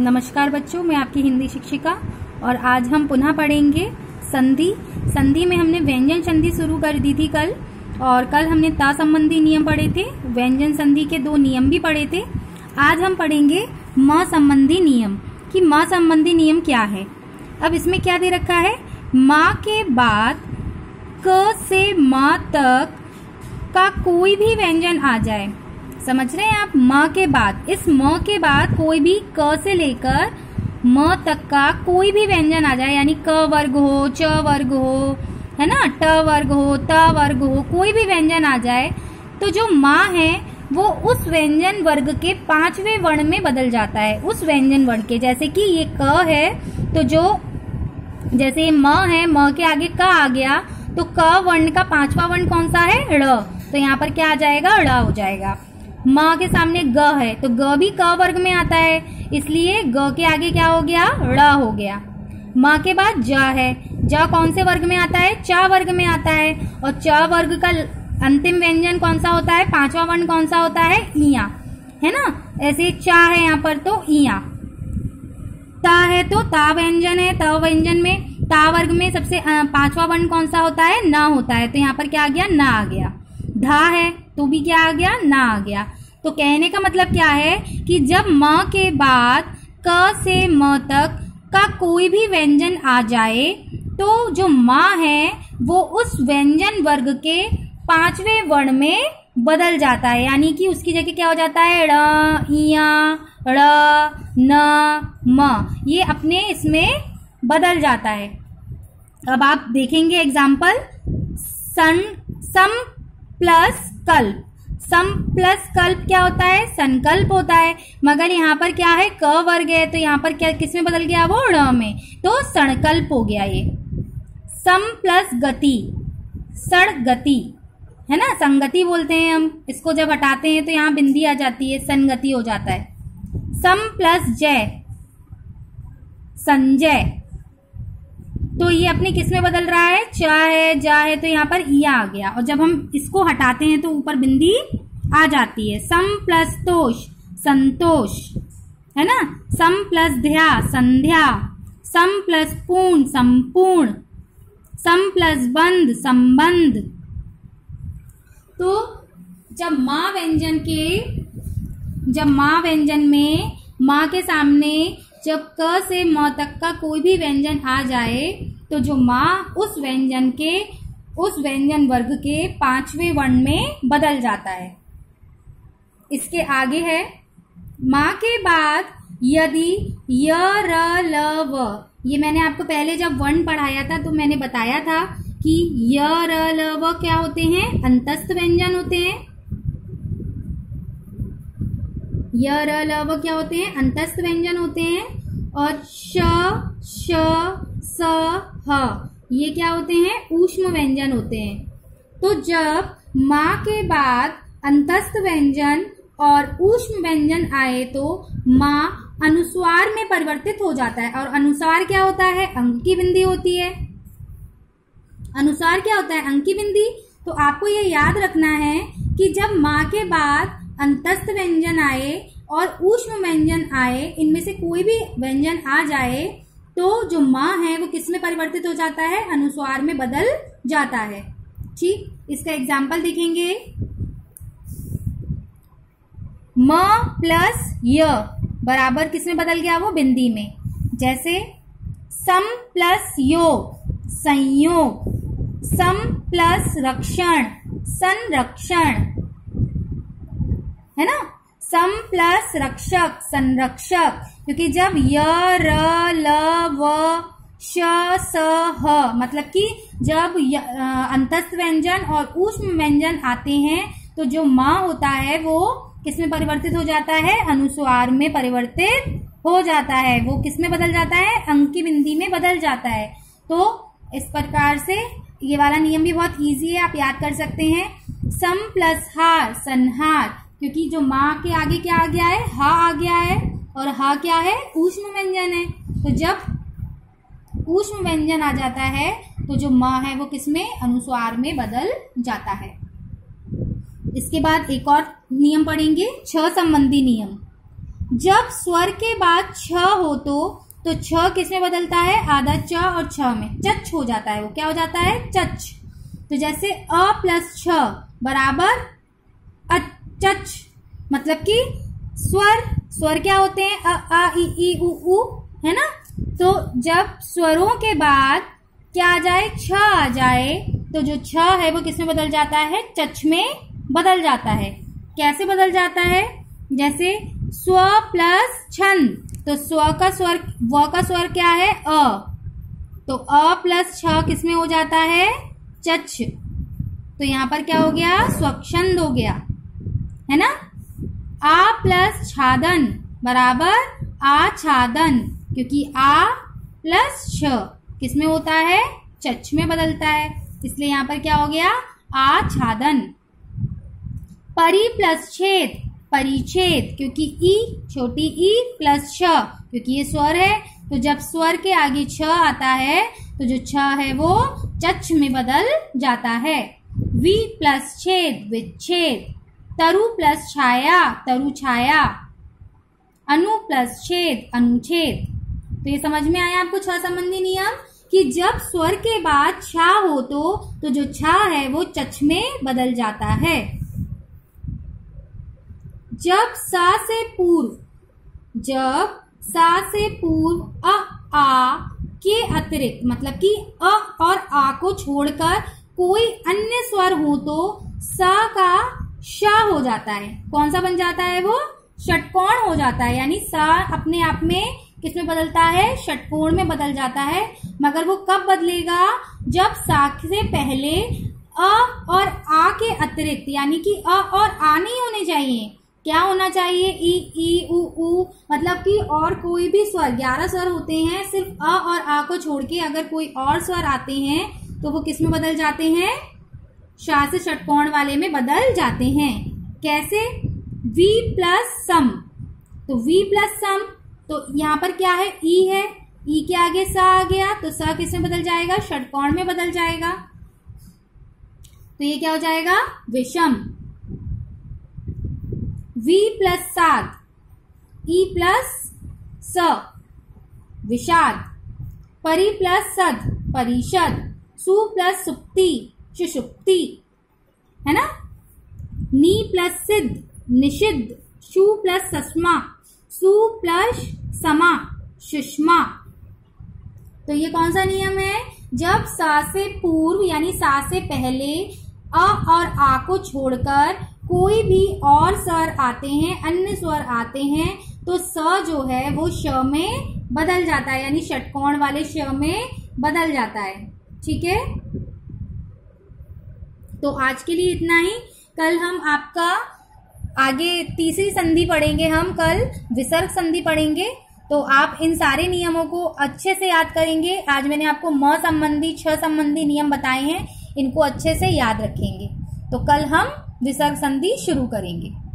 नमस्कार बच्चों, मैं आपकी हिंदी शिक्षिका और आज हम पुनः पढ़ेंगे संधि। संधि में हमने व्यंजन संधि शुरू कर दी थी कल, और कल हमने ता संबंधी नियम पढ़े थे। व्यंजन संधि के 2 नियम भी पढ़े थे। आज हम पढ़ेंगे म संबंधी नियम कि म संबंधी नियम क्या है। अब इसमें क्या दे रखा है, माँ के बाद क से म तक का कोई भी व्यंजन आ जाए। समझ रहे हैं आप? म के बाद, इस म के बाद कोई भी क से लेकर म तक का कोई भी व्यंजन आ जाए, यानी क वर्ग हो, च वर्ग हो, है ना, ट वर्ग हो, त वर्ग हो, कोई भी व्यंजन आ जाए तो जो माँ है वो उस व्यंजन वर्ग के 5वें वर्ण में बदल जाता है। उस व्यंजन वर्ण के, जैसे कि ये क है तो जो जैसे ये म है, म के आगे क आ गया तो क वर्ण का 5वां वर्ण कौन सा है, ड़। तो यहाँ पर क्या आ जाएगा, ड़ हो जाएगा। म के सामने ग है तो ग भी क वर्ग में आता है, इसलिए ग के आगे क्या हो गया, ड़ हो गया। म के बाद ज है, ज कौन से वर्ग में आता है, च वर्ग में आता है, और च वर्ग का अंतिम व्यंजन कौन सा होता है, 5वां वर्ण कौन सा होता है, इया, है ना। ऐसे चा है यहाँ पर तो इया। ता है तो ता व्यंजन है, त व्यंजन में ता वर्ग में सबसे 5वां वर्ण कौन सा होता है, न होता है, तो यहाँ पर क्या आ गया, न आ गया। धा है तो भी क्या आ गया, ना आ गया। तो कहने का मतलब क्या है कि जब म के बाद क से म तक का कोई भी व्यंजन आ जाए तो जो माँ है वो उस व्यंजन वर्ग के 5वें वर्ण में बदल जाता है, यानी कि उसकी जगह क्या हो जाता है, ड़, इया, ड़, न, म, ये अपने इसमें बदल जाता है। अब आप देखेंगे एग्जाम्पल, सम प्लस कल्प। सम प्लस कल्प क्या होता है, संकल्प होता है, मगर यहाँ पर क्या है, क वर्ग है तो यहाँ पर क्या किस में बदल गया, वो ड़ में, तो सणकल्प हो गया ये। सम प्लस गति, सण गति, है ना, संगति बोलते हैं हम इसको, जब हटाते हैं तो यहाँ बिंदी आ जाती है, संगति हो जाता है। सम प्लस जय, संजय, तो ये अपने किस में बदल रहा है, च है, जा है, तो यहाँ पर इया आ गया, और जब हम इसको हटाते हैं तो ऊपर बिंदी आ जाती है। सम प्लस तोष, संतोष, है ना। सम प्लस ध्या, संध्या। सम प्लस पूर्ण, संपूर्ण। सम प्लस बंध, संबंध। तो जब माँ व्यंजन में माँ के सामने जब क से म तक का कोई भी व्यंजन आ जाए तो जो माँ उस व्यंजन वर्ग के 5वें वर्ण में बदल जाता है। इसके आगे है, माँ के बाद यदि य, र, ल, व, ये मैंने आपको पहले जब वर्ण पढ़ाया था तो मैंने बताया था कि य, र, ल, व क्या होते हैं, अंतस्थ व्यंजन होते हैं। य, र, ल, व क्या होते हैं, अंतस्थ व्यंजन होते हैं। और श, श, स, ह ये क्या होते हैं, ऊष्म व्यंजन होते हैं। तो जब माँ के बाद अंतस्थ व्यंजन और ऊष्म व्यंजन आए तो माँ अनुस्वार में परिवर्तित हो जाता है, और अनुस्वार क्या होता है, अंक की बिंदी होती है। अनुस्वार क्या होता है, अंक की बिंदी। तो आपको ये याद रखना है कि जब माँ के बाद अंतस्थ व्यंजन आए और ऊष्म व्यंजन आए, इनमें से कोई भी व्यंजन आ जाए तो जो माँ है वो किस में परिवर्तित हो जाता है, अनुस्वार में बदल जाता है। ठीक, इसका एग्जाम्पल देखेंगे, म प्लस य बराबर किस में बदल गया, वो बिंदी में। जैसे सम प्लस योग, संयोग। सम प्लस रक्षण, संरक्षण, है ना। सम प्लस रक्षक, संरक्षक, क्योंकि जब य, र, ल, व, श, स, ह मतलब कि जब अंतस्थ व्यंजन और ऊष्म व्यंजन आते हैं तो जो माँ होता है वो किस में परिवर्तित हो जाता है, अनुस्वार में परिवर्तित हो जाता है। वो किस में बदल जाता है, अंक की बिंदी में बदल जाता है। तो इस प्रकार से ये वाला नियम भी बहुत इजी है, आप याद कर सकते हैं। सम प्लस हार, संहार, क्योंकि जो माँ के आगे क्या आ गया है, हा आ गया है, और हा क्या है, ऊष्म व्यंजन है। तो जब ऊष्म व्यंजन आ जाता है तो जो माँ है वो किसमें, अनुस्वार में बदल जाता है। इसके बाद एक और नियम पढ़ेंगे, छ संबंधी नियम। जब स्वर के बाद छ हो तो छ किस में बदलता है, आधा च और छ में चच हो जाता है, वो क्या हो जाता है, चच। तो जैसे अ प्लस छ बराबर अचच, मतलब कि स्वर क्या होते हैं, अ आ ई उ है ना। तो जब स्वरों के बाद क्या आ जाए, छ आ जाए, तो जो छ है वो किसमें बदल जाता है, चच में बदल जाता है। कैसे बदल जाता है, जैसे स्व प्लस छन, तो स्व का स्वर, व का स्वर क्या है, अ, तो अ प्लस छ किसमें हो जाता है, चच। तो यहां पर क्या हो गया, स्वच्छंद हो गया, है ना। आ प्लस छादन बराबर आछादन, क्योंकि आ प्लस छ किसमें होता है, चच में बदलता है, इसलिए यहां पर क्या हो गया, आछादन। परि प्लस छेद, परिच्छेद, क्योंकि ई, छोटी ई प्लस छ, क्योंकि ये स्वर है, तो जब स्वर के आगे छ आता है तो जो छ है वो चच में बदल जाता है। वी प्लस छेद, विच्छेद। तरु प्लस छाया, तरु छाया। अनु प्लस छेद, अनुच्छेद। तो ये समझ में आया आपको छ संबंधी नियम, कि जब स्वर के बाद छा हो तो जो छा है वो चच में बदल जाता है। जब सा से पूर्व अ आ के अतिरिक्त, मतलब कि अ और आ को छोड़कर कोई अन्य स्वर हो तो सा का श हो जाता है। कौन सा बन जाता है वो, षटकोण हो जाता है, यानी सा अपने आप में किसमें बदलता है, षटकोण में बदल जाता है। मगर वो कब बदलेगा, जब सा से पहले अ और आ के अतिरिक्त, यानी कि अ और आ नहीं होने चाहिए, क्या होना चाहिए, ई उ, मतलब कि और कोई भी स्वर, 11 स्वर होते हैं, सिर्फ अ और आ को छोड़ के अगर कोई और स्वर आते हैं तो वो किस में बदल जाते हैं, शा से षटकोण वाले में बदल जाते हैं। कैसे, वी प्लस सम, तो वी प्लस सम, तो यहाँ पर क्या है, ई है, ई के आगे सा आ गया, तो सा किस में बदल जाएगा, षटकोण में बदल जाएगा, तो ये क्या हो जाएगा, विषम। वी प्लस साध, ई प्लस स, विषाद। परि प्लस सद, परिषद। सु प्लस सुप्ति, सुषुप्ति, है ना। नी प्लस सिद्ध, निषिद्ध। शु प्लस सस्मा, सु प्लस समा, सुषमा। तो ये कौन सा नियम है, जब सा से पूर्व यानी सा से पहले अ और आ को छोड़कर कोई भी और स्वर आते हैं, अन्य स्वर आते हैं, तो स जो है वो श में बदल जाता है, यानी षटकोण वाले श में बदल जाता है। ठीक है, तो आज के लिए इतना ही। कल हम आपका आगे तीसरी संधि पढ़ेंगे, हम कल विसर्ग संधि पढ़ेंगे, तो आप इन सारे नियमों को अच्छे से याद करेंगे। आज मैंने आपको म संबंधी, छ संबंधी नियम बताए हैं, इनको अच्छे से याद रखेंगे। तो कल हम विसर्ग संधि शुरू करेंगे।